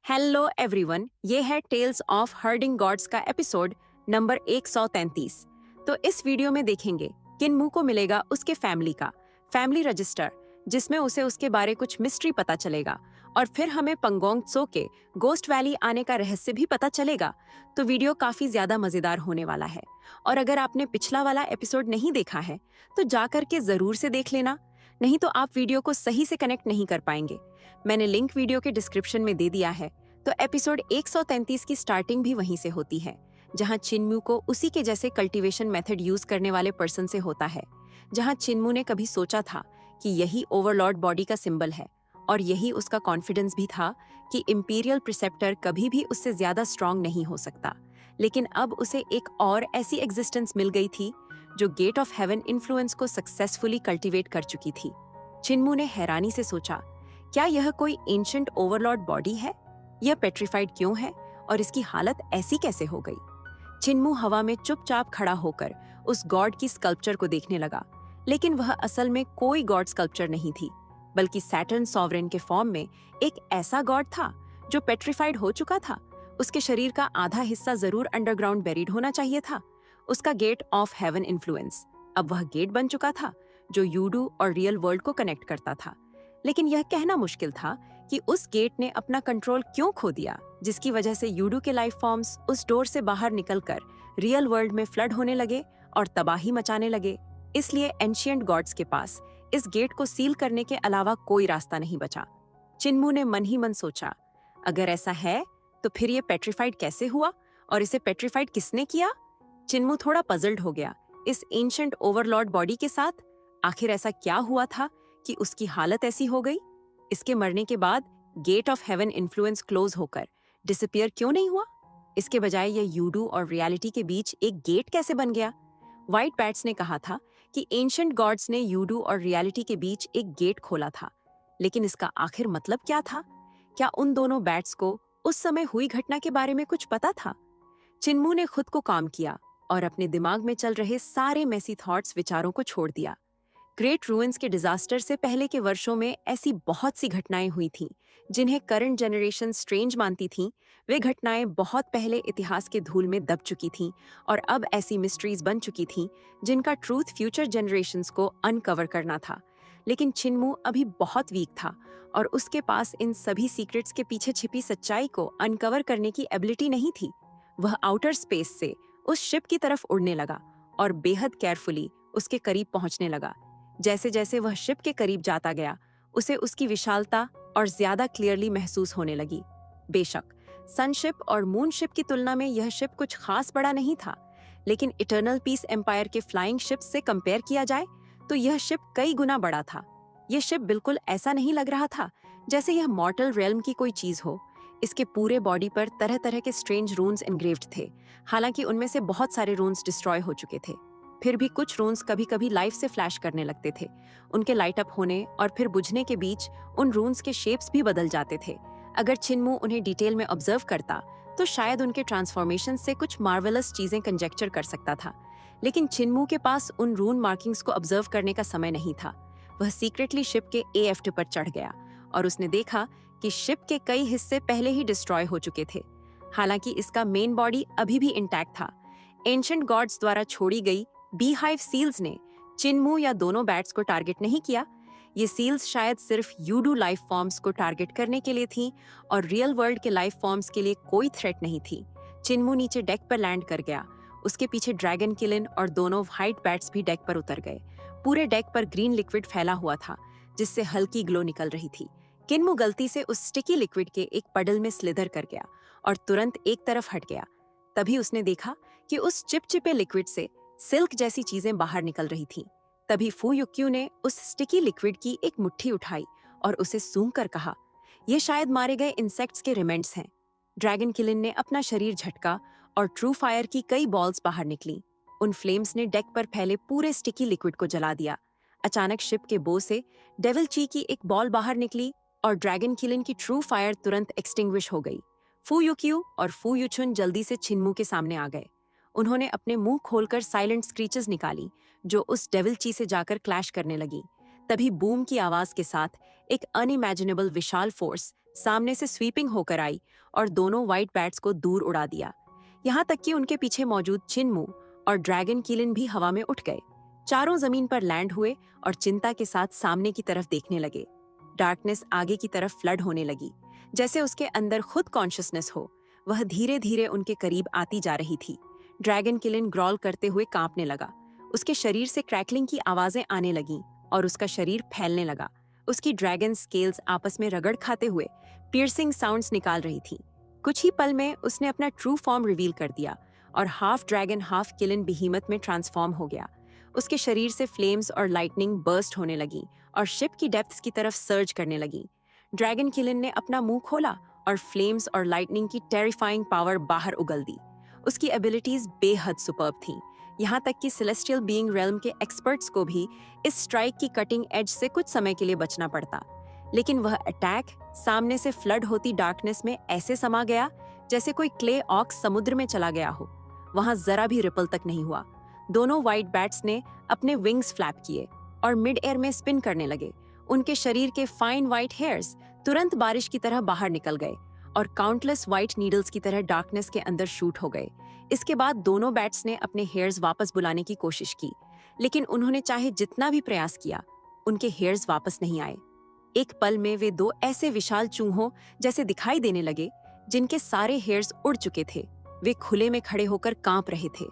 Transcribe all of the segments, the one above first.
Hello everyone, ये है tales of herding God's का एपिसोड नंबर 133। तो इस वीडियो में देखेंगे किन्मू को मिलेगा उसके फैमिली रजिस्टर, जिसमें उसे उसके बारे कुछ मिस्ट्री पता चलेगा, और फिर हमें पंगोंग त्सो के गोस्ट वैली आने का रहस्य भी पता चलेगा। तो वीडियो काफी ज्यादा मजेदार होने वाला है, और अगर आपने पिछला वाला एपिसोड नहीं देखा है तो जाकर के जरूर से देख लेना, नहीं तो आप वीडियो को सही से कनेक्ट नहीं कर पाएंगे। मैंने लिंक वीडियो के डिस्क्रिप्शन में दे दिया है। तो एपिसोड 133 की स्टार्टिंग भी वहीं से होती है, जहां चिन्मू को उसी के जैसे कल्टीवेशन मेथड यूज करने वाले पर्सन से होता है, जहां चिन्मू ने कभी सोचा था कि यही ओवरलॉर्ड बॉडी का सिंबल है, और यही उसका कॉन्फिडेंस भी था कि इंपीरियल प्रिसेप्टर कभी भी उससे ज्यादा स्ट्रांग नहीं हो सकता। लेकिन अब उसे एक और ऐसी एग्जिस्टेंस मिल गई थी जो गेट ऑफ हेवन इन्फ्लुएंस को सक्सेसफुली कल्टीवेट कर चुकी थी। चिन्मू ने हैरानी से सोचा, क्या यह कोई एंशिएंट ओवरलॉर्ड बॉडी है? यह पेट्रिफाइड क्यों है और इसकी हालत ऐसी कैसे हो गई? चिन्मू हवा में चुपचाप खड़ा होकर उस गॉड की स्कल्पचर को देखने लगा, लेकिन वह असल में कोई गॉड स्कल्पचर नहीं थी, बल्कि सैटर्न सॉवरेन के फॉर्म में एक ऐसा गॉड था जो पेट्रिफाइड हो चुका था। उसके शरीर का आधा हिस्सा जरूर अंडरग्राउंड बेरिड होना चाहिए था। उसका गेट ऑफ हेवन इन्फ्लुएंस अब वह गेट बन चुका था जो यूडू और रियल वर्ल्ड को कनेक्ट करता था। लेकिन यह कहना मुश्किल था कि उस गेट ने अपना कंट्रोल क्यों खो दिया, जिसकी वजह से यूडू के लाइफ फॉर्म्स उस डोर से बाहर निकलकर रियल वर्ल्ड में फ्लड होने लगे और तबाही मचाने लगे। इसलिए एंशिएंट गॉड्स के पास इस गेट को सील करने के अलावा कोई रास्ता नहीं बचा। चिन्मू ने मन ही मन सोचा, अगर ऐसा है तो फिर ये पेट्रिफाइड कैसे हुआ और इसे पेट्रिफाइड किसने किया? चिन्मू थोड़ा पजल्ड हो गया इस एंशिएंट ओवरलॉर्ड बॉडी के साथ। आखिर ऐसा क्या हुआ था कि उसकी हालत ऐसी हो गई? इसके मरने के बाद gate of heaven influence close होकर डिसअपियर क्यों नहीं हुआ? इसके बजाय यह यूडू और रियलिटी के बीच एक गेट कैसे बन गया? व्हाइट बैट्स ने कहा था कि एंशिएंट गॉड्स ने यूडू और रियलिटी के बीच एक गेट खोला था, लेकिन इसका आखिर मतलब क्या था? क्या उन दोनों बैट्स को उस समय हुई घटना के बारे में कुछ पता था? चिन्मू ने खुद को काम किया और अपने दिमाग में चल रहे सारे मेसी थॉट्स विचारों को छोड़ दिया। ग्रेट रूइंस के डिजास्टर से पहले के वर्षों में ऐसी बहुत सी घटनाएं हुई थीं जिन्हें करंट जनरेशन स्ट्रेंज मानती थीं। वे घटनाएं बहुत पहले इतिहास के धूल में दब चुकी थीं और अब ऐसी मिस्ट्रीज बन चुकी थीं जिनका ट्रूथ फ्यूचर जनरेशंस को अनकवर करना था। लेकिन चिन्मू अभी बहुत वीक था और उसके पास इन सभी सीक्रेट्स के पीछे छिपी सच्चाई को अनकवर करने की एबिलिटी नहीं थी। वह आउटर स्पेस से उस शिप की तरफ उड़ने लगा और बेहद केयरफुली उसके करीब पहुंचने लगा। जैसे जैसे वह शिप के करीब जाता गया, उसे उसकी विशालता और ज्यादा क्लियरली महसूस होने लगी। बेशक सनशिप और मूनशिप की तुलना में यह शिप कुछ खास बड़ा नहीं था, लेकिन इटर्नल पीस एम्पायर के फ्लाइंग शिप से कंपेयर किया जाए तो यह शिप कई गुना बड़ा था। यह शिप बिल्कुल ऐसा नहीं लग रहा था जैसे यह मॉर्टल रेल्म की कोई चीज हो। इसके पूरे बॉडी पर तरह तरह के स्ट्रेंज रून्स एनग्रेव्ड थे। हालांकि उनमें से बहुत सारे रून्स डिस्ट्रॉय हो चुके थे, फिर भी कुछ रून्स कभी कभी लाइफ से फ्लैश करने लगते थे। उनके लाइट अप होने और फिर बुझने के बीच उन रून्स के शेप्स भी बदल जाते थे। अगर चिन्मू उन्हें डिटेल में ऑब्जर्व करता तो शायद उनके ट्रांसफॉर्मेशन से कुछ मार्वेलस चीजें कंजेक्चर कर सकता था। लेकिन चिन्मू के पास उन रून मार्किंग्स को ऑब्जर्व करने का समय नहीं था। वह सीक्रेटली शिप के एएफटी पर चढ़ गया और उसने देखा कि शिप के कई हिस्से पहले ही डिस्ट्रॉय हो चुके थे। हालांकि इसका मेन बॉडी अभी भी इंटैक्ट था। एंशिएंट गॉड्स द्वारा छोड़ी गई बीहाइव सील्स ने चिन्मू या दोनों बैट्स को टारगेट नहीं किया। ये सील्स शायद सिर्फ यूडू लाइफ फॉर्म्स को टारगेट करने के लिए थीं और रियल वर्ल्ड के लाइफ फॉर्म्स के लिए कोई थ्रेट नहीं थी। चिन्मू नीचे डेक पर लैंड कर गया। उसके पीछे ड्रैगन किलिन और दोनों व्हाइट बैट्स भी डेक पर उतर गए। पूरे डेक पर ग्रीन लिक्विड फैला हुआ था जिससे हल्की ग्लो निकल रही थी। चिन्मू गलती से उस स्टिकी लिक्विड के एक पडल में स्लिदर कर गया और तुरंत एक तरफ हट गया। तभी उसने देखा कि उस चिपचिपे लिक्विड से सिल्क जैसी चीजें बाहर निकल रही थीं। तभी फू युक्यू ने उस स्टिकी लिक्विड की एक मुट्ठी उठाई और उसे सूंघ कर कहा, यह शायद मारे गए इंसेक्ट्स के रिमेंट्स हैं। ड्रैगन किलिन ने अपना शरीर झटका और ट्रू फायर की कई बॉल्स बाहर निकली। उन फ्लेम्स ने डेक पर फैले पूरे स्टिकी लिक्विड को जला दिया। अचानक शिप के बो से डेविल ची की एक बॉल बाहर निकली और ड्रैगन किलिन की ट्रू फायर तुरंत एक्सटिंग्विश हो गई। फू युक्यू और फू युचुन जल्दी से चिन्मू के सामने आ गए। उन्होंने अपने मुंह खोलकर साइलेंट स्क्रीचेस निकाली जो उस डेविल ची से जाकर क्लैश करने लगी। तभी बूम की आवाज के साथ एक अनइमेजिनेबल विशाल फोर्स सामने से स्वीपिंग होकर आई और दोनों व्हाइट बैट्स को दूर उड़ा दिया। यहाँ तक कि उनके पीछे मौजूद चिनमू और ड्रैगन किलिन भी हवा में उठ गए। चारों जमीन पर लैंड हुए और चिंता के साथ सामने की तरफ देखने लगे। डार्कनेस आगे की तरफ फ्लड होने लगी, जैसे उसके अंदर खुद कॉन्शियसनेस हो। वह धीरे धीरे उनके करीब आती जा रही थी। ड्रैगन किलिन ग्रॉल करते हुए कांपने लगा। उसके शरीर से क्रैकलिंग की आवाजें आने लगीं और उसका शरीर फैलने लगा। उसकी ड्रैगन स्केल्स आपस में रगड़ खाते हुए पियर्सिंग साउंड्स निकाल रही थीं। कुछ ही पल में उसने अपना ट्रू फॉर्म रिवील कर दिया और हाफ ड्रैगन हाफ किलिन बिहीमत में ट्रांसफॉर्म हो गया। उसके शरीर से फ्लेम्स और लाइटनिंग बर्स्ट होने लगी और शिप की डेप्थ्स की तरफ सर्ज करने लगी। ड्रैगन किलिन ने अपना मुंह खोला और फ्लेम्स और लाइटनिंग की टेरिफाइंग पावर बाहर उगल दी। उसकी एबिलिटीज बेहद सुपर्ब थीं, यहाँ तक कि सेलेस्टियल बीइंग रेल्म के एक्सपर्ट्स को भी इस स्ट्राइक की कटिंग एज से कुछ समय के लिए बचना पड़ता। लेकिन वह अटैक सामने से फ्लड होती डार्कनेस में ऐसे समा गया जैसे कोई क्ले ऑक्स समुद्र में चला गया हो। वहां जरा भी रिपल तक नहीं हुआ। दोनों व्हाइट बैट्स ने अपने विंग्स फ्लैप किए और मिड एयर में स्पिन करने लगे। उनके शरीर के फाइन व्हाइट हेयर्स तुरंत बारिश की तरह बाहर निकल गए और काउंटलेस व्हाइट नीडल्स की तरह डार्कनेस के अंदर शूट हो गए। इसके बाद दोनों बैट्स ने अपने हेयर्स वापस बुलाने की कोशिश की, लेकिन उन्होंने चाहे जितना भी प्रयास किया, उनके हेयर्स वापस नहीं आए। एक पल में वे दो ऐसे विशाल चूहों जैसे दिखाई देने लगे जिनके सारे हेयर्स उड़ चुके थे। वे खुले में खड़े होकर कांप रहे थे।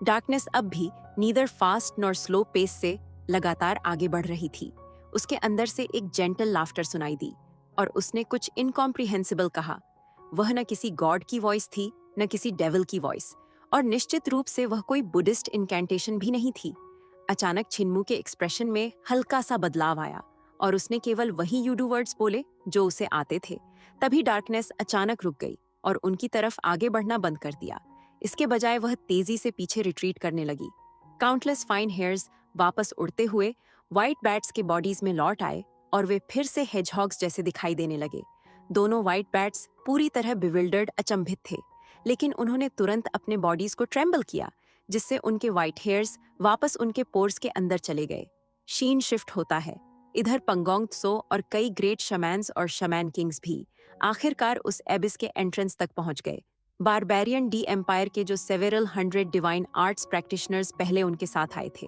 डार्कनेस अब भी neither fast nor slow pace से लगातार आगे बढ़ रही थी। उसके अंदर से एक जेंटल लाफ्टर सुनाई दी और उसने कुछ इनकॉम्प्रिहेंसिबल कहा। वह न किसी गॉड की वॉइस थी, न किसी डेविल की वॉइस, और निश्चित रूप से वह कोई बुद्धिस्ट इनकैंटेशन भी नहीं थी। अचानक छिन्मू के एक्सप्रेशन में हल्का सा बदलाव आया और उसने केवल वही यूडू वर्ड्स बोले जो उसे आते थे। तभी डार्कनेस अचानक रुक गई और उनकी तरफ आगे बढ़ना बंद कर दिया। इसके बजाय वह तेजी से पीछे रिट्रीट करने लगी। काउंटलेस फाइन हेयर्स वापस उड़ते हुए व्हाइट बैट्स के बॉडीज में लौट आए और वे फिर से हेजहॉग्स जैसे दिखाई देने लगे। दोनों व्हाइट बैट्स पूरी तरह बिविल्डर्ड अचंभित थे, लेकिन उन्होंने तुरंत अपने बॉडीज को ट्रेम्बल किया, जिससे उनके व्हाइट हेयर्स वापस उनके पोर्स के अंदर चले गए। शीन शिफ्ट होता है। इधर पंगोंग त्सो और कई ग्रेट शमैन्स और शमैन किंग्स भी आखिरकार उस एबिस के एंट्रेंस तक पहुंच गए। बारबेरियन डी एम्पायर के जो सेवेरल 100 डिवाइन आर्ट्स प्रैक्टिशनर्स पहले उनके साथ आए थे,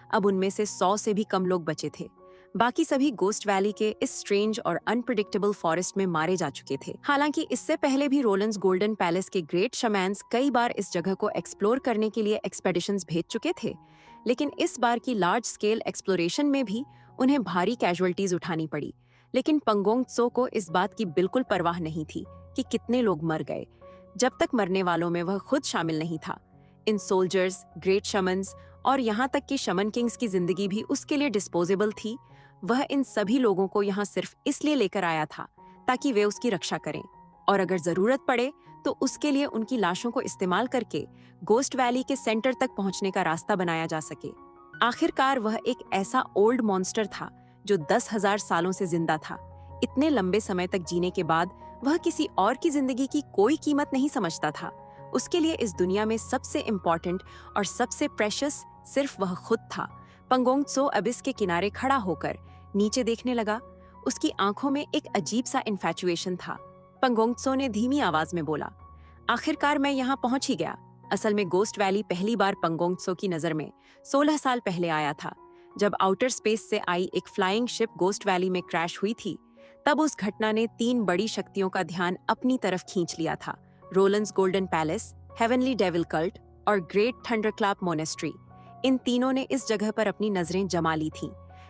अब उनमें से 100 से भी कम लोग बचे थे। बाकी सभी गोस्ट वैली के इस स्ट्रेंज और अनप्रिडिक्टेबल फॉरेस्ट में मारे जा चुके थे। हालांकि इससे पहले भी रोलंस गोल्डन पैलेस के ग्रेट शमैन्स कई बार इस जगह को एक्सप्लोर करने के लिए एक्सपेडिशंस भेज चुके थे, लेकिन इस बार की लार्ज स्केल एक्सप्लोरेशन में भी उन्हें भारी कैजुअलिटीज उठानी पड़ी। लेकिन पंगोंग त्सो को इस बात की बिल्कुल परवाह नहीं थी कि कितने लोग मर गए, जब तक मरने वालों में वह खुद शामिल नहीं था। इन सोल्जर्स, ग्रेट शमन्स और यहाँ तक कि शमन किंग्स की जिंदगी भी उसके लिए डिस्पोजेबल थी। वह इन सभी लोगों को यहाँ सिर्फ इसलिए लेकर आया था ताकि वे उसकी रक्षा करें, और अगर जरूरत पड़े तो उसके लिए उनकी लाशों को इस्तेमाल करके गोस्ट वैली के सेंटर तक पहुंचने का रास्ता बनाया जा सके। आखिरकार वह एक ऐसा ओल्ड मॉन्स्टर था जो 10,000 सालों से जिंदा था। इतने लंबे समय तक जीने के बाद वह किसी और की जिंदगी की कोई कीमत नहीं समझता था। उसके लिए इस दुनिया में सबसे इम्पोर्टेंट और सबसे प्रेशियस सिर्फ वह खुद था। पंगोंग त्सो अबिस के किनारे खड़ा होकर नीचे देखने लगा। उसकी आंखों में एक अजीब सा इन्फैचुएशन था। पंगोंग त्सो ने धीमी आवाज में बोला, आखिरकार मैं यहाँ पहुंच ही गया। असल में गोस्ट वैली पहली बार पंगोंग त्सो की नजर में 16 साल पहले आया था, जब आउटर स्पेस से आई एक फ्लाइंग शिप गोस्ट वैली में क्रैश हुई थी। तब उस घटना ने 3 बड़ी शक्तियों का ध्यान अपनी तरफ खींच लिया था, Rolans golden palace, heavenly devil cult और ग्रेट थंडरक्लैप मोनेस्ट्री। इन तीनों ने इस जगह पर अपनी नजरें जमा ली थीं,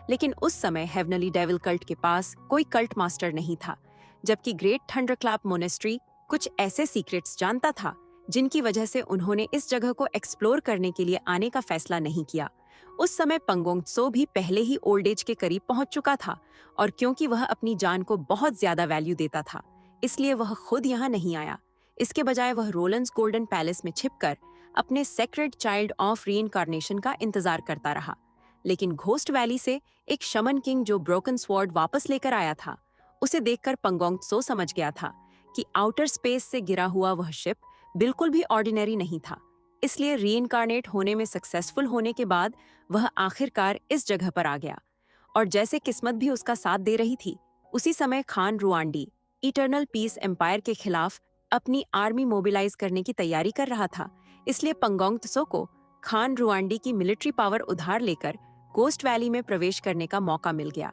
लेकिन उस समय हेवनली डेविल कल्ट के पास कोई कल्ट मास्टर नहीं था, जबकि ग्रेट थंडरक्लैप मोनेस्ट्री कुछ ऐसे सीक्रेट्स जानता था जिनकी वजह से उन्होंने इस जगह को एक्सप्लोर करने के लिए आने का फैसला नहीं किया। उस समय पंगोंग त्सो भी पहले ही ओल्ड एज के करीब पहुंच चुका था, और क्योंकि वह अपनी जान को बहुत ज्यादा वैल्यू देता था, इसलिए वह खुद यहाँ नहीं आया। इसके बजाय वह रोलंस गोल्डन पैलेस में छिपकर अपने सेक्रेड चाइल्ड ऑफ रीइंकार्नेशन का इंतजार करता रहा। लेकिन घोस्ट वैली से एक शमन किंग जो ब्रोकन स्वॉर्ड वापस लेकर आया था, उसे देखकर पंगोंग त्सो समझ गया था कि आउटर स्पेस से गिरा हुआ वह शिप बिल्कुल भी ऑर्डिनरी नहीं था। इसलिए रीइंकार्नेट होने में सक्सेसफुल होने के बाद वह आखिरकार इस जगह पर आ गया। और जैसे किस्मत भी उसका साथ दे रही थी, उसी समय खान रुआंडी, इटर्नल पीस एम्पायर के खिलाफ अपनी आर्मी मोबिलाइज करने की तैयारी कर रहा था। इसलिए पंगोंग त्सो को खान रुआंडी की मिलिट्री पावर उधार लेकर गोस्ट वैली में प्रवेश करने का मौका मिल गया।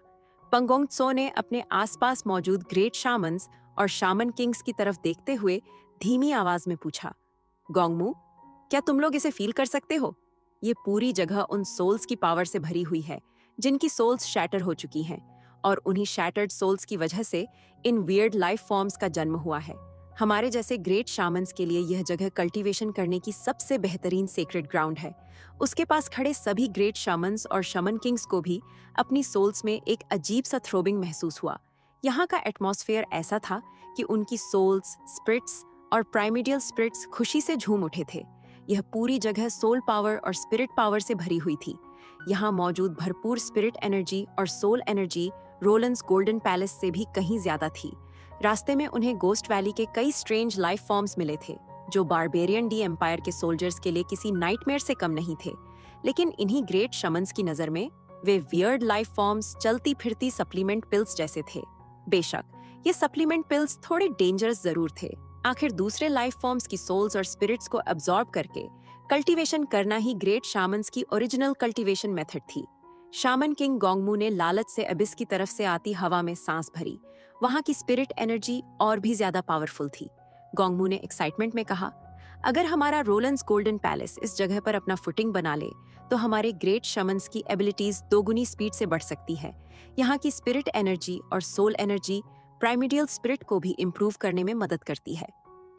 पंगोंग त्सो ने अपने आसपास मौजूद ग्रेट शामन्स और शामन किंग्स की तरफ देखते हुए धीमी आवाज में पूछा, गोंगमू, क्या तुम लोग इसे फील कर सकते हो? ये पूरी जगह उन सोल्स की पावर से भरी हुई है जिनकी सोल्स शैटर हो चुकी हैं, और उन्हीं शैटर्ड सोल्स की वजह से इन वियर्ड लाइफ फॉर्म्स का जन्म हुआ है। हमारे जैसे ग्रेट शामन्स के लिए यह जगह कल्टीवेशन करने की सबसे बेहतरीन सेक्रेड ग्राउंड है। उसके पास खड़े सभी ग्रेट शामन्स और शमन किंग्स को भी अपनी सोल्स में एक अजीब सा थ्रोबिंग महसूस हुआ। यहाँ का एटमॉस्फेयर ऐसा था कि उनकी सोल्स, स्पिरिट्स और प्राइमिडियल स्पिरिट्स खुशी से झूम उठे थे। यह पूरी जगह सोल पावर और स्पिरिट पावर से भरी हुई थी। यहाँ मौजूद भरपूर स्पिरिट एनर्जी और सोल एनर्जी रोलंस गोल्डन पैलेस से भी कहीं ज्यादा थी। रास्ते में उन्हें गोस्ट वैली के कई स्ट्रेंज लाइफ फॉर्म्स मिले थे जो बारबेरियन डी एम्पायर के सोल्जर्स के लिए किसी नाइटमेयर से कम नहीं थे। लेकिन इन्हीं ग्रेट शमन्स की नजर में वे वियर्ड लाइफ फॉर्म्स चलती फिरती सप्लीमेंट पिल्स जैसे थे। बेशक ये सप्लीमेंट पिल्स थोड़े डेंजरस जरूर थे। आखिर दूसरे लाइफ फॉर्म्स की सोल्स और स्पिरिट्स को अब्सॉर्ब करके कल्टीवेशन करना ही ग्रेट शामन्स की ओरिजिनल कल्टीवेशन मेथड थी। शामन किंग गोंगमू ने लालच से अबिस की तरफ से आती हवा में सांस भरी। वहां की स्पिरिट एनर्जी और भी ज्यादा पावरफुल थी। गोंगमू ने एक्साइटमेंट में कहा, अगर हमारा रोलंस गोल्डन पैलेस इस जगह पर अपना फुटिंग बना ले तो हमारे ग्रेट शमन्स की एबिलिटीज दोगुनी स्पीड से बढ़ सकती है। यहाँ की स्पिरिट एनर्जी और सोल एनर्जी प्राइमिडियल स्पिरिट को भी इम्प्रूव करने में मदद करती है।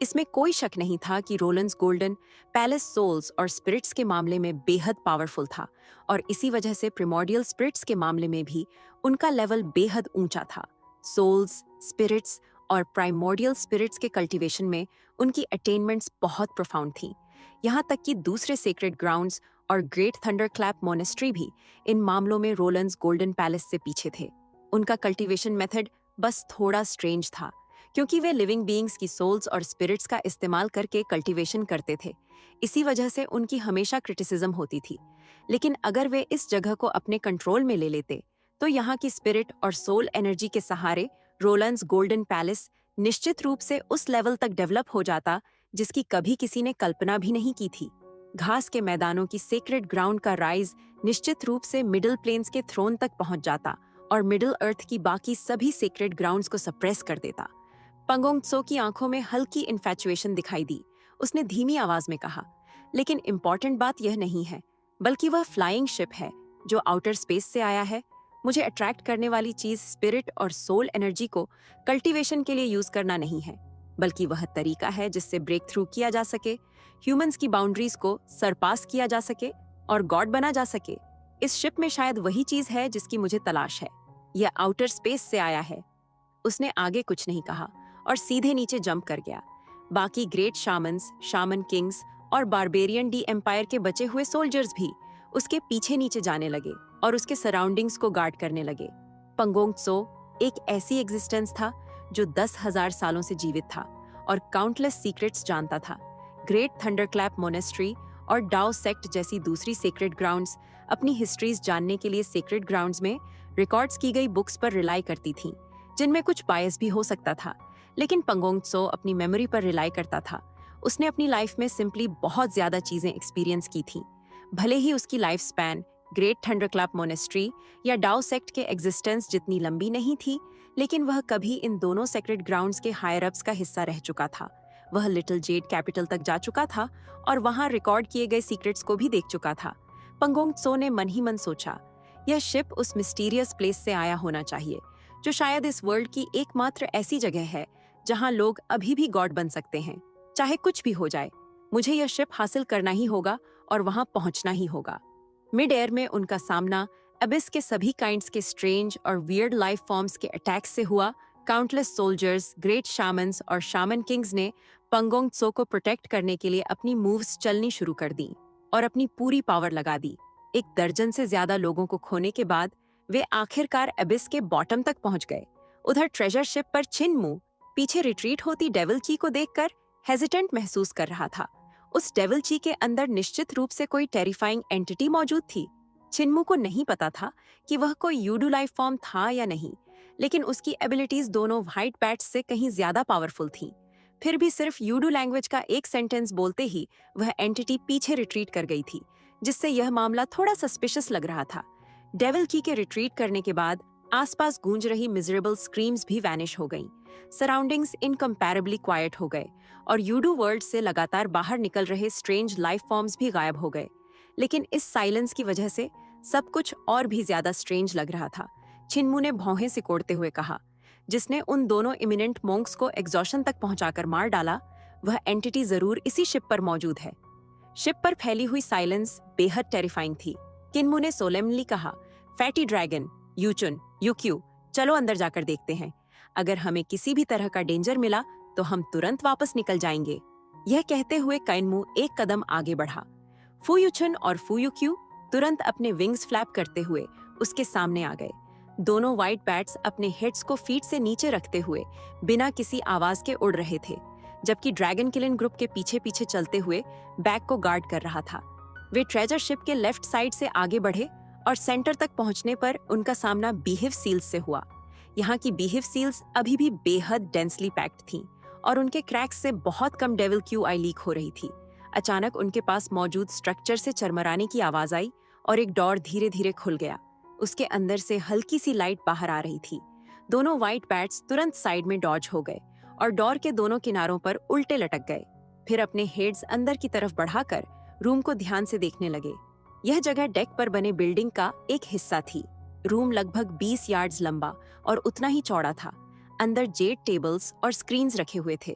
इसमें कोई शक नहीं था कि रोलंस गोल्डन पैलेस सोल्स और स्पिरिट्स के मामले में बेहद पावरफुल था, और इसी वजह से प्रिमोर्डियल स्पिरिट्स के मामले में भी उनका लेवल बेहद ऊंचा था। सोल्स, स्पिरिट्स और प्राइमोर्डियल स्पिरिट्स के कल्टीवेशन में उनकी अटेनमेंट्स बहुत प्रोफाउंड थीं। यहाँ तक कि दूसरे सेक्रेड ग्राउंड्स और ग्रेट थंडरक्लैप मोनेस्ट्री भी इन मामलों में रोलंस गोल्डन पैलेस से पीछे थे। उनका कल्टीवेशन मेथड बस थोड़ा स्ट्रेंज था, क्योंकि वे लिविंग बीइंग्स की सोल्स और स्पिरिट्स का इस्तेमाल करके कल्टीवेशन करते थे। इसी वजह से उनकी हमेशा क्रिटिसिज्म होती थी। लेकिन अगर वे इस जगह को अपने कंट्रोल में ले लेते तो यहाँ की स्पिरिट और सोल एनर्जी के सहारे रोलंस गोल्डन पैलेस निश्चित रूप से उस लेवल तक डेवलप हो जाता जिसकी कभी किसी ने कल्पना भी नहीं की थी। घास के मैदानों की सेक्रेड ग्राउंड का राइज निश्चित रूप से मिडिल प्लेन्स के थ्रोन तक पहुंच जाता और मिडिल अर्थ की बाकी सभी सेक्रेड ग्राउंड्स को सप्रेस कर देता। पंगोंग त्सो की आंखों में हल्की इन्फैचुएशन दिखाई दी। उसने धीमी आवाज में कहा, लेकिन इम्पोर्टेंट बात यह नहीं है, बल्कि वह फ्लाइंग शिप है जो आउटर स्पेस से आया है। मुझे अट्रैक्ट करने वाली चीज स्पिरिट और सोल एनर्जी को कल्टीवेशन के लिए यूज करना नहीं है, बल्कि वह तरीका है जिससे ब्रेक थ्रू किया जा सके, ह्यूमंस की बाउंड्रीज को सरपास किया जा सके और गॉड बना जा सके। इस शिप में शायद वही चीज है जिसकी मुझे तलाश है। यह आउटर स्पेस से आया है। उसने आगे कुछ नहीं कहा और सीधे नीचे जंप कर गया। बाकी ग्रेट शामन्स, शामन किंग्स और बारबेरियन डी एम्पायर के बचे हुए सोल्जर्स भी उसके पीछे नीचे जाने लगे और उसके सराउंडिंग्स को गार्ड करने लगे। पंगोंग त्सो एक ऐसी एग्जिस्टेंस था जो 10,000 सालों से जीवित था और काउंटलेस सीक्रेट्स जानता था। ग्रेट थंडरक्लैप मोनेस्ट्री और डाओ सेक्ट जैसी दूसरी सेक्रेड ग्राउंड्स अपनी हिस्ट्रीज जानने के लिए सेक्रेड ग्राउंड्स में रिकॉर्ड्स की गई बुक्स पर रिलाई करती थीं, जिनमें कुछ बायस भी हो सकता था। लेकिन पंगोंग त्सो अपनी मेमोरी पर रिलाई करता था। उसने अपनी लाइफ में सिंपली बहुत ज्यादा चीजें एक्सपीरियंस की थीं। भले ही उसकी life span great thunderclap monastery या डाओ सेक्ट के एग्जिस्टेंस जितनी लंबी नहीं थी, लेकिन वह कभी इन दोनों सेक्रेड ग्राउंड्स के हायर अप्स का हिस्सा रह चुका था। वह लिटिल जेड कैपिटल तक जा चुका था और वहां रिकॉर्ड किए गए सीक्रेट्स को भी देख चुका था। पंगोंग त्सो ने मन ही मन सोचा, यह शिप उस मिस्टीरियस प्लेस से आया होना चाहिए, जो शायद इस वर्ल्ड की एकमात्र ऐसी जगह है जहां लोग अभी भी गॉड बन सकते हैं। चाहे कुछ भी हो जाए, मुझे यह शिप हासिल करना ही होगा और वहां पहुंचना ही होगा। मिड एयर में उनका सामना अबिस के सभी काइंड्स के स्ट्रेंज और वियर्ड लाइफ फॉर्म्स के अटैक्स से हुआ। काउंटलेस सोल्जर्स, ग्रेट शामन्स और शामन किंग्स ने पंगोंग त्सो को प्रोटेक्ट करने के लिए अपनी मूव्स चलनी शुरू कर दी और अपनी पूरी पावर लगा दी। 1 दर्जन से ज्यादा लोगों को खोने के बाद वे आखिरकार अबिस के बॉटम तक पहुंच गए। उधर ट्रेजर शिप पर छिनमू पीछे रिट्रीट होती डेविल ची को देखकर हेजिटेंट महसूस कर रहा था। उस डेविल ची के अंदर निश्चित रूप से कोई टेरिफाइंग एंटिटी मौजूद थी। छिनमू को नहीं पता था कि वह कोई यूडू लाइफ फॉर्म था या नहीं, लेकिन उसकी एबिलिटीज दोनों व्हाइट बैट्स से कहीं ज्यादा पावरफुल थीं। फिर भी सिर्फ यूडू लैंग्वेज का एक सेंटेंस बोलते ही वह एंटिटी पीछे रिट्रीट कर गई थी, जिससे यह मामला थोड़ा सस्पिशियस लग रहा था। डेविल की के रिट्रीट करने के बाद आसपास गूंज रही मिजरेबल स्क्रीम्स भी वैनिश हो गईं। सराउंडिंग्स इनकम्पैरेबली क्वाइट हो गए और यूडू वर्ल्ड से लगातार बाहर निकल रहे स्ट्रेंज लाइफ फॉर्म्स भी गायब हो गए। लेकिन इस साइलेंस की वजह से सब कुछ और भी ज्यादा स्ट्रेंज लग रहा था। छिनमू ने भौहें सिकोड़ते हुए कहा, जिसने उन दोनों इमिनेंट मोंक्स को एग्जॉशन तक पहुंचाकर मार डाला, वह एंटिटी जरूर इसी शिप पर मौजूद है। शिप पर फैली हुई साइलेंस बेहद टेरिफाइंग थी। किन्मू ने सोलेमनली कहा, फैटी ड्रैगन, यूचुन, यूक्यू, चलो अंदर जाकर देखते हैं। अगर हमें किसी भी तरह का डेंजर मिला तो हम तुरंत वापस निकल जाएंगे। यह कहते हुए काइनमू एक कदम आगे बढ़ा। फू यूचुन और फू यूक्यू तुरंत अपने विंग्स फ्लैप करते हुए उसके सामने आ गए। दोनों व्हाइट बैट्स अपने हेड्स को फीट से नीचे रखते हुए बिना किसी आवाज के उड़ रहे थे, जबकि ड्रैगन किलिंग ग्रुप के पीछे पीछे चलते हुए बैग को गार्ड कर रहा था। वे ट्रेजर शिप के लेफ्ट साइड से आगे बढ़े और सेंटर तक पहुंचने पर उनका सामना बीहिव सील्स से हुआ। यहाँ की बीहिव सील्स अभी भी बेहद डेंसली पैक्ड थीं और उनके क्रैक्स से बहुत कम डेविल क्यू आई लीक हो रही थी। अचानक उनके पास मौजूद स्ट्रक्चर से चरमराने की आवाज आई और एक डोर धीरे धीरे खुल गया। उसके अंदर से हल्की सी लाइट बाहर आ रही थी। दोनों व्हाइट बैट्स तुरंत साइड में डॉज हो गए और डोर के दोनों किनारों पर उल्टे लटक गए। फिर अपने हेड्स अंदर की तरफ बढ़ाकर रूम को ध्यान से देखने लगे। यह जगह डेक पर बने बिल्डिंग का एक हिस्सा थी। रूम लगभग 20 यार्ड्स लंबा और उतना ही चौड़ा था। अंदर जेड टेबल्स और स्क्रीन्स रखे हुए थे।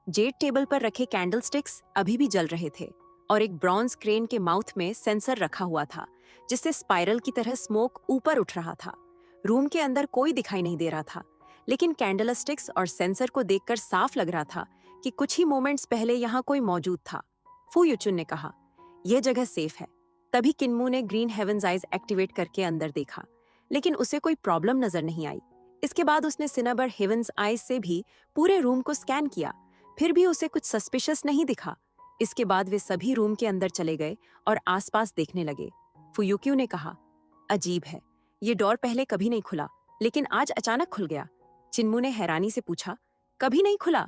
जेड टेबल पर रखे कैंडलस्टिक्स अभी भी जल रहे थे और एक ब्रॉन्ज क्रेन के माउथ में सेंसर रखा हुआ था, जिससे स्पाइरल की तरह स्मोक ऊपर उठ रहा था। रूम के अंदर कोई दिखाई नहीं दे रहा था, लेकिन कैंडलस्टिक्स और सेंसर को देखकर साफ लग रहा था कि कुछ ही मोमेंट्स पहले यहाँ कोई मौजूद था। फू यूचुन ने कहा, यह जगह सेफ है। तभी किन्मू ने ग्रीन हेवंस आइज एक्टिवेट करके अंदर देखा, लेकिन उसे कोई प्रॉब्लम नजर नहीं आई। इसके बाद उसने सिनेबर हेवंस आइज से भी पूरे रूम को स्कैन किया, फिर भी उसे कुछ सस्पिशियस नहीं दिखा। इसके बाद वे सभी रूम के अंदर चले गए और आसपास देखने लगे। फुयूक्यू ने कहा, अजीब है, ये डोर पहले कभी नहीं खुला, लेकिन आज अचानक खुल गया। चिन्मू ने हैरानी से पूछा, कभी नहीं खुला?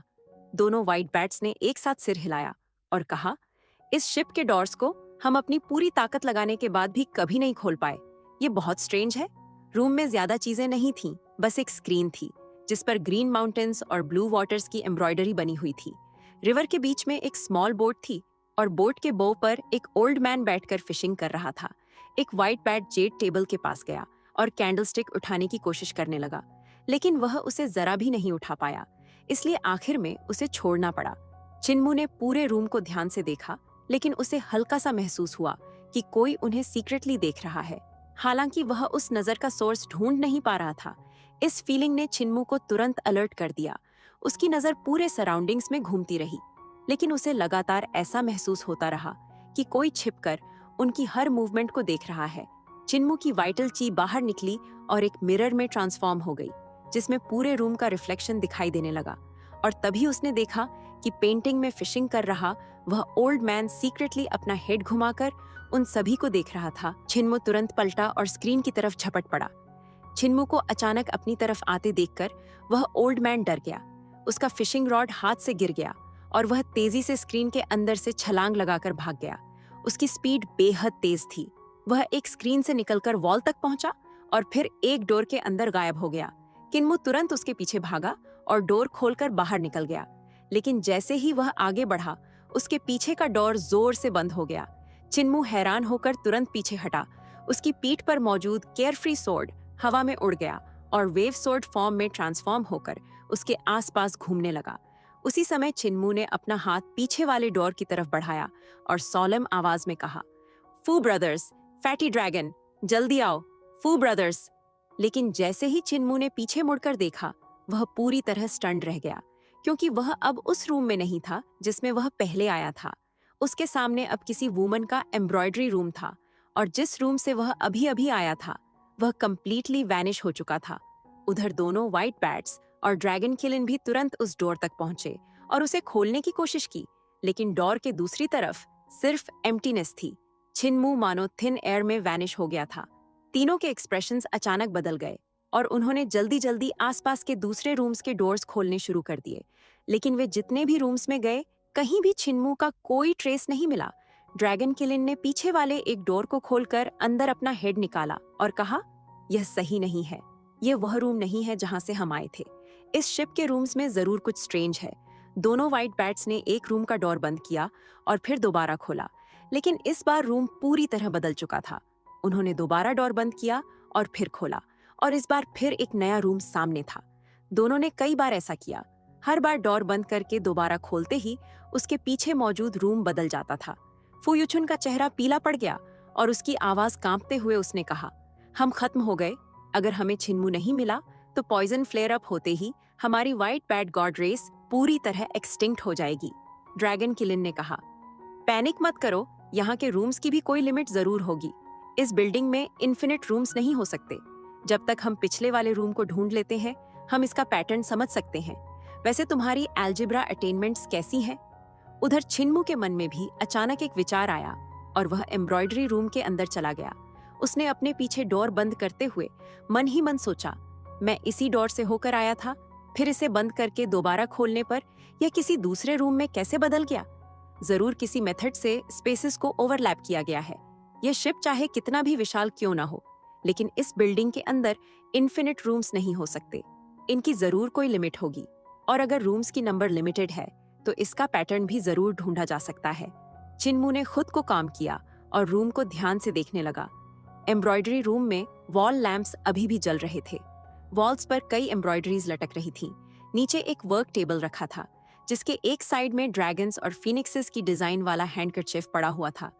दोनों व्हाइट बैट्स ने एक साथ सिर हिलाया और कहा, इस शिप के डोर्स को हम अपनी पूरी ताकत लगाने के बाद भी कभी नहीं खोल पाए। ये बहुत स्ट्रेंज है। रूम में ज्यादा चीजें नहीं थीं, बस एक स्क्रीन थी जिस पर ग्रीन माउंटेन्स और ब्लू वाटर्स की एम्ब्रॉयडरी बनी हुई थी। रिवर के बीच में एक स्मॉल बोट थी और बोट के बो पर एक ओल्ड मैन बैठकर फिशिंग कर रहा था। एक व्हाइट बैट जेड टेबल के पास गया और कैंडलस्टिक उठाने की कोशिश करने लगा, लेकिन वह उसे जरा भी नहीं उठा पाया, इसलिए आखिर में उसे छोड़ना पड़ा। चिन्मू ने पूरे रूम को ध्यान से देखा, लेकिन उसे हल्का सा महसूस हुआ कि कोई उन्हें सीक्रेटली देख रहा है। हालांकि वह उस नजर का सोर्स ढूंढ नहीं पा रहा था। इस फीलिंग ने चिन्मू को तुरंत अलर्ट कर दिया। उसकी नजर पूरे सराउंडिंग्स में घूमती रही, लेकिन उसे लगातार ऐसा महसूस होता रहा कि कोई छिपकर उनकी हर मूवमेंट को देख रहा है। चिन्मू की वाइटल ची बाहर निकली और एक मिरर में ट्रांसफॉर्म हो गई, जिसमें पूरे रूम का रिफ्लेक्शन दिखाई देने लगा। और तभी उसने देखा कि पेंटिंग में फिशिंग कर रहा वह ओल्ड मैन सीक्रेटली अपना हेड घुमाकर उन सभी को देख रहा था। चिन्मू तुरंत पलटा और स्क्रीन की तरफ झपट पड़ा। चिन्मू को अचानक अपनी तरफ आते देखकर वह ओल्ड मैन डर गया। उसका फिशिंग रॉड हाथ से गिर गया और वह तेजी से स्क्रीन के अंदर से छलांग लगाकर भाग गया। उसकी स्पीड बेहद तेज थी। वह एक स्क्रीन से निकलकर वॉल तक पहुंचा और फिर एक डोर के अंदर गायब हो गया। किन्मू तुरंत उसके पीछे भागा और डोर खोलकर बाहर निकल गया, लेकिन जैसे ही वह आगे बढ़ा, उसके पीछे का डोर जोर से बंद हो गया। चिन्मू हैरान होकर तुरंत पीछे हटा। उसकी पीठ पर मौजूद केयरफ्री सोर्ड हवा में उड़ गया और वेव सोर्ड फॉर्म में ट्रांसफॉर्म होकर उसके आसपास घूमने लगा। उसी समय चिन्मू ने अपना हाथ पीछे वाले डोर की तरफ बढ़ाया और सोलम आवाज में कहा, फू ब्रदर्स, फैटी ड्रैगन, जल्दी आओ, फू ब्रदर्स। लेकिन जैसे ही चिन्मू ने पीछे मुड़कर देखा, वह पूरी तरह स्टन्ड रह गया, क्योंकि वह अब उस रूम में नहीं था जिसमें वह पहले आया था। उसके सामने अब किसी वुमन का एम्ब्रॉयडरी रूम था और जिस रूम से वह अभी अभी आया था वह कंप्लीटली वैनिश हो चुका था। उधर दोनों व्हाइट बैट्स और ड्रैगन किलिन भी तुरंत उस डोर तक पहुंचे और उसे खोलने की कोशिश की, लेकिन डोर के दूसरी तरफ सिर्फ एम्प्टीनेस थी। चिन्मू मानो थिन एयर में वैनिश हो गया था। तीनों के एक्सप्रेशंस अचानक बदल गए। और उन्होंने जल्दी जल्दी आसपास के दूसरे रूम्स के डोर्स खोलने शुरू कर दिए। लेकिन वे जितने भी रूम्स में गए, कहीं भी छिन्मू का कोई ट्रेस नहीं मिला। ड्रैगन किलिन ने पीछे वाले एक डोर को खोलकर अंदर अपना हेड निकाला और कहा, यह सही नहीं है। यह वह रूम नहीं है जहां से हम आए थे। इस शिप के रूम्स में जरूर कुछ स्ट्रेंज है। दोनों व्हाइट बैट्स ने एक रूम का डोर बंद किया और फिर दोबारा खोला, लेकिन इस बार रूम पूरी तरह बदल चुका था। उन्होंने दोबारा डोर बंद किया और फिर खोला, और इस बार फिर एक नया रूम सामने था। दोनों ने कई बार ऐसा किया। हर बार डोर बंद करके दोबारा खोलते ही उसके पीछे मौजूद रूम बदल जाता था। फू युचुन का चेहरा पीला पड़ गया और उसकी आवाज कांपते हुए उसने कहा, हम खत्म हो गए। अगर हमें छिन्मू नहीं मिला तो पॉइजन फ्लेयर अप होते ही हमारी व्हाइट बैट गॉड रेस पूरी तरह एक्सटिंक्ट हो जाएगी। ड्रैगन किलिन ने कहा, पैनिक मत करो, यहाँ के रूम्स की भी कोई लिमिट जरूर होगी। इस बिल्डिंग में इन्फिनिट रूम्स नहीं हो सकते। जब तक हम पिछले वाले रूम को ढूंढ लेते हैं, हम इसका पैटर्न समझ सकते हैं। वैसे तुम्हारी अलजेब्रा अटेनमेंट्स कैसी हैं? उधर छिन्मू के मन में भी अचानक एक विचार आया और वह एम्ब्रॉयडरी रूम के अंदर चला गया। उसने अपने पीछे डोर बंद करते हुए मन ही मन सोचा, मैं इसी डोर से होकर आया था, फिर इसे बंद करके दोबारा खोलने पर यह किसी दूसरे रूम में कैसे बदल गया? जरूर किसी मेथड से स्पेसेस को ओवरलैप किया गया है। यह शिप चाहे कितना भी विशाल क्यों ना हो, लेकिन इस बिल्डिंग के अंदर इन्फिनिट रूम्स नहीं हो सकते। इनकी जरूर कोई लिमिट होगी, और अगर रूम्स की नंबर लिमिटेड है तो इसका पैटर्न भी जरूर ढूंढा जा सकता है। छिन्मू ने खुद को काम किया और रूम को ध्यान से देखने लगा। एम्ब्रॉयडरी रूम में वॉल लैंप्स अभी भी जल रहे थे। वॉल्स पर कई एम्ब्रॉयडरीज लटक रही थीं। नीचे एक वर्क टेबल रखा था, जिसके एक साइड में ड्रैगन्स और फीनिक्सेस की डिजाइन वाला हैंडकरचिफ पड़ा हुआ था।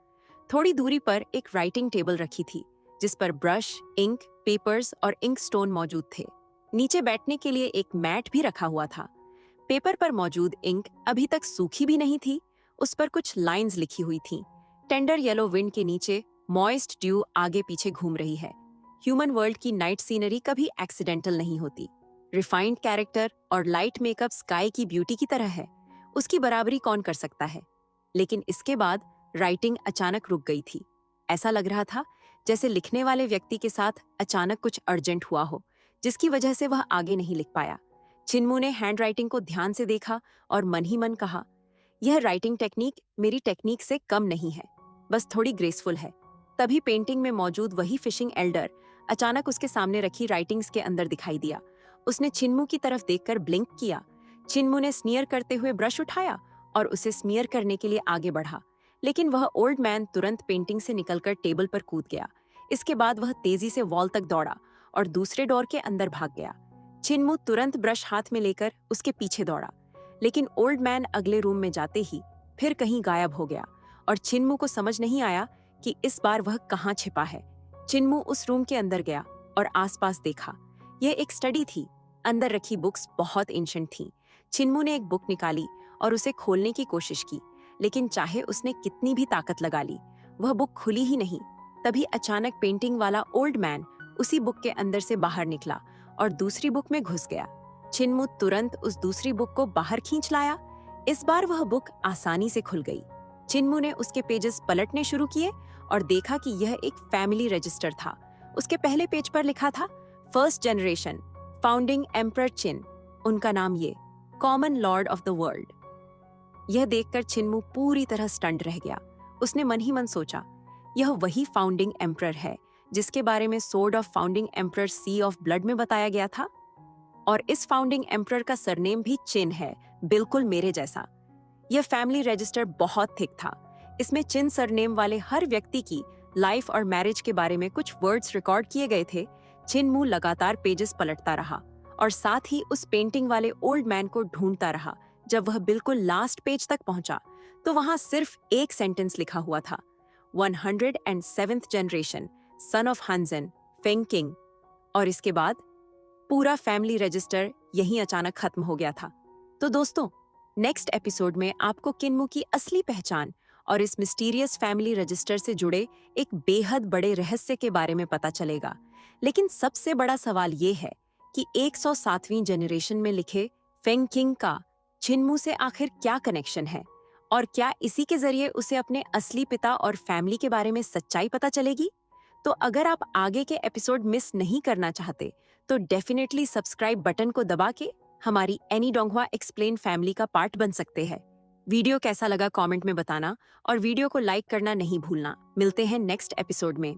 थोड़ी दूरी पर एक राइटिंग टेबल रखी थी, जिस पर ब्रश, इंक, पेपर्स और इंक स्टोन मौजूद थे। नीचे बैठने के लिए एक मैट भी रखा हुआ था। पेपर पर मौजूद इंक अभी तक सूखी भी नहीं थी। उस पर कुछ लाइंस लिखी हुई थीं। टेंडर येलो विंड के नीचे मॉइस्ट ड्यू आगे पीछे घूम रही है। ह्यूमन वर्ल्ड की नाइट सीनरी कभी एक्सीडेंटल नहीं होती। रिफाइंड कैरेक्टर और लाइट मेकअप स्काई की ब्यूटी की तरह है। उसकी बराबरी कौन कर सकता है? लेकिन इसके बाद राइटिंग अचानक रुक गई थी। ऐसा लग रहा था जैसे लिखने वाले व्यक्ति के साथ अचानक कुछ अर्जेंट हुआ हो, जिसकी वजह से वह आगे नहीं लिख पाया। छिन्मू ने हैंडराइटिंग को ध्यान से देखा और मन ही मन कहा, यह राइटिंग टेक्निक मेरी टेक्निक से कम नहीं है, बस थोड़ी ग्रेसफुल है। तभी पेंटिंग में मौजूद वही फिशिंग एल्डर अचानक उसके सामने रखी राइटिंग्स के अंदर दिखाई दिया। उसने छिन्मू की तरफ देखकर ब्लिंक किया। छिन्मू ने स्नियर करते हुए ब्रश उठाया और उसे स्मियर करने के लिए आगे बढ़ा, लेकिन वह ओल्ड मैन तुरंत पेंटिंग से निकलकर टेबल पर कूद गया। इसके बाद वह तेजी से वॉल तक दौड़ा और दूसरे डोर के अंदर भाग गया। छिन्मू तुरंत ब्रश हाथ में लेकर उसके पीछे दौड़ा, लेकिन ओल्ड मैन अगले रूम में जाते ही फिर कहीं गायब हो गया और छिन्मू को समझ नहीं आया कि इस बार वह कहाँ छिपा है। छिन्मू उस रूम के अंदर गया और आसपास देखा। यह एक स्टडी थी। अंदर रखी बुक्स बहुत एंशिएंट थीं। छिन्मू ने एक बुक निकाली और उसे खोलने की कोशिश की, लेकिन चाहे उसने कितनी भी ताकत लगा ली, वह बुक खुली ही नहीं। तभी अचानक पेंटिंग वाला ओल्ड मैन उसी बुक के अंदर से बाहर निकला और दूसरी बुक में घुस गया। छिन्मू तुरंत उस दूसरी बुक को बाहर खींच लाया। इस बार वह बुक आसानी से खुल गई। छिन्मू ने उसके पेजेस पलटने शुरू किए और देखा कि यह एक फैमिली रजिस्टर था। उसके पहले पेज पर लिखा था, फर्स्ट जनरेशन फाउंडिंग एम्परर चिन। उनका नाम ये, common Lord of the world. यह देखकर छिन्मू पूरी तरह स्टंड रह गया। उसने मन ही मन सोचा, यह वही फाउंडिंग एम्परर है जिसके बारे में sword of founding emperor sea of blood में बताया गया था। और इस फाउंडिंग एम्परर का सरनेम भी चिन है, बिल्कुल मेरे जैसा। यह फैमिली रजिस्टर बहुत थिक था। इसमें चिन सरनेम वाले हर व्यक्ति की लाइफ और मैरिज के बारे में कुछ वर्ड्स रिकॉर्ड किए गए थे। छिन्मू लगातार पेजेस पलटता रहा और साथ ही उस पेंटिंग वाले ओल्ड मैन को ढूंढता रहा। जब वह बिल्कुल लास्ट पेज तक पहुंचा तो वहां सिर्फ एक सेंटेंस लिखा हुआ था, 107th generation son of Hanjan Feng king. और इसके बाद पूरा फैमिली रजिस्टर यहीं अचानक खत्म हो गया था। तो दोस्तों, नेक्स्ट एपिसोड में आपको किन्मू की असली पहचान और इस मिस्टीरियस फैमिली रजिस्टर से जुड़े एक बेहद बड़े रहस्य के बारे में पता चलेगा। लेकिन सबसे बड़ा सवाल ये है कि 107वीं जनरेशन में लिखे फेंग किंग का छिन्मू से आखिर क्या कनेक्शन है, और क्या इसी के जरिए उसे अपने असली पिता और फैमिली के बारे में सच्चाई पता चलेगी? तो अगर आप आगे के एपिसोड मिस नहीं करना चाहते तो डेफिनेटली सब्सक्राइब बटन को दबा के हमारी एनी डोंगवा एक्सप्लेन फैमिली का पार्ट बन सकते हैं। वीडियो कैसा लगा कमेंट में बताना और वीडियो को लाइक करना नहीं भूलना। मिलते हैं नेक्स्ट एपिसोड में।